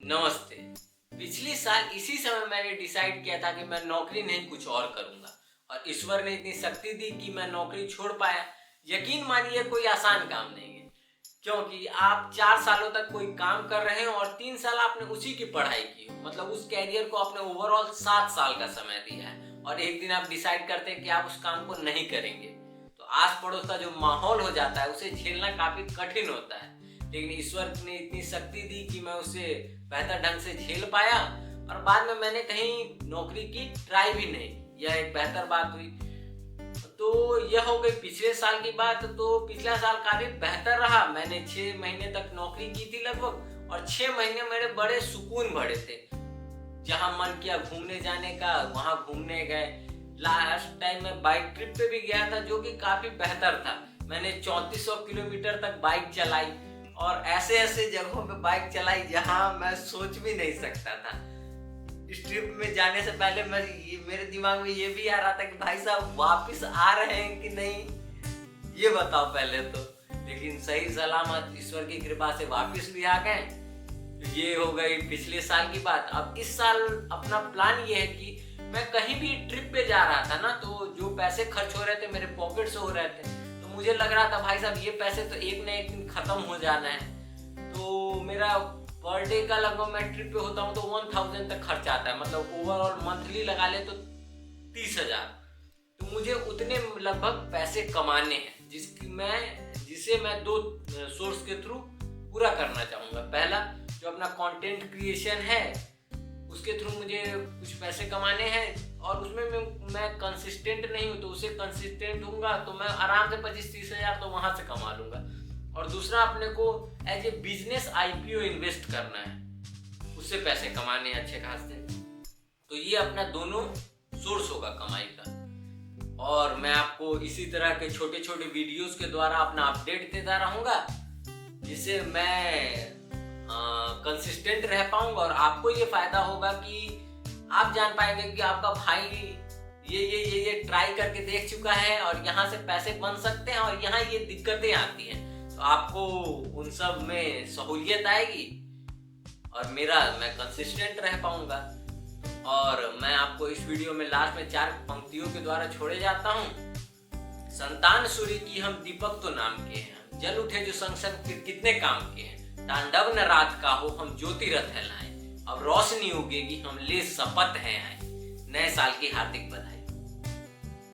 नमस्ते। पिछले साल इसी समय मैंने डिसाइड किया था कि मैं नौकरी नहीं कुछ और करूंगा और ईश्वर ने इतनी शक्ति दी कि मैं नौकरी छोड़ पाया। यकीन मानिए कोई आसान काम नहीं है, क्योंकि आप 4 सालों तक कोई काम कर रहे हैं और 3 साल आपने उसी की पढ़ाई की हो, मतलब उस कैरियर को आपने ओवरऑल 7 साल का समय दिया है और एक दिन आप डिसाइड करते हैं कि आप उस काम को नहीं करेंगे, तो आस पड़ोस का जो माहौल हो जाता है उसे झेलना काफी कठिन होता है। लेकिन ईश्वर ने इतनी शक्ति दी कि मैं उसे बेहतर ढंग से झेल पाया और बाद में मैंने कहीं नौकरी की ट्राई भी नहीं। यह एक बेहतर बात हुई। तो यह हो गई पिछले साल की बात। तो पिछला साल काफी बेहतर रहा। मैंने 6 महीने तक नौकरी की थी लगभग, और 6 महीने मेरे बड़े सुकून भरे थे। जहां मन किया घूमने जाने का वहां घूमने गए। लास्ट टाइम मैं बाइक ट्रिप पे भी गया था, जो कि काफी बेहतर था। मैंने 3400 किलोमीटर तक बाइक चलाई और ऐसे ऐसे जगहों पे बाइक चलाई जहां मैं सोच भी नहीं सकता था। इस ट्रिप में जाने से पहले मेरे दिमाग में ये भी आ रहा था कि भाई साहब वापस आ रहे हैं कि नहीं, ये बताओ पहले तो। लेकिन सही सलामत ईश्वर की कृपा से वापस भी आ गए। तो ये हो गई पिछले साल की बात। अब इस साल अपना प्लान ये है कि मैं कहीं भी ट्रिप पे जा रहा था ना, तो जो पैसे खर्च हो रहे थे मेरे पॉकेट से हो रहे थे, तो मुझे लग रहा था भाई साहब ये पैसे तो एक न एक दिन खत्म हो जाना है। तो मेरा पर डे का लगभग, मैं ट्रिप पे होता हूँ तो 1000 तक खर्च आता है, मतलब ओवरऑल मंथली लगा ले तो 30,000। तो मुझे उतने लगभग पैसे कमाने हैं जिसे मैं 2 सोर्स के थ्रू पूरा करना चाहूँगा। पहला जो अपना कंटेंट क्रिएशन है उसके थ्रू मुझे कुछ पैसे कमाने हैं, और उसमें मैं कंसिस्टेंट नहीं हूँ, तो उससे कंसिस्टेंट हूँगा तो मैं आराम से 25-30 हज़ार तो वहाँ से कमा लूँगा। और दूसरा अपने को as a business IPO invest करना है, उससे पैसे कमाने हैं अच्छे खासे। तो ये अपना दोनों सोर्स होगा कमाई का। और मैं आपको इसी तरह के छोटे छोटे वीडियोस के द्वारा अपना अपडेट देता रहूँगा, जिससे मैं कंसिस्टेंट रह पाऊंगा और आपको ये फायदा होगा कि आप जान पाएंगे कि आपका भाई ये ट्राई करके देख चुका है और यहाँ से पैसे बन सकते हैं और यहाँ ये दिक्कतें आती हैं, तो आपको उन सब में सहूलियत आएगी और मैं कंसिस्टेंट रह पाऊंगा। और मैं आपको इस वीडियो में लास्ट में 4 पंक्तियों के द्वारा छोड़े जाता हूँ। संतान सूर्य की हम दीपक तो नाम के हैं, जल उठे जो संग संग कितने काम के हैं। तांडव न रात का हो हम ज्योति रथ लाएं, अब रोशनी उगेगी हम ले शपथ हैं आए। नए साल की हार्दिक बधाई।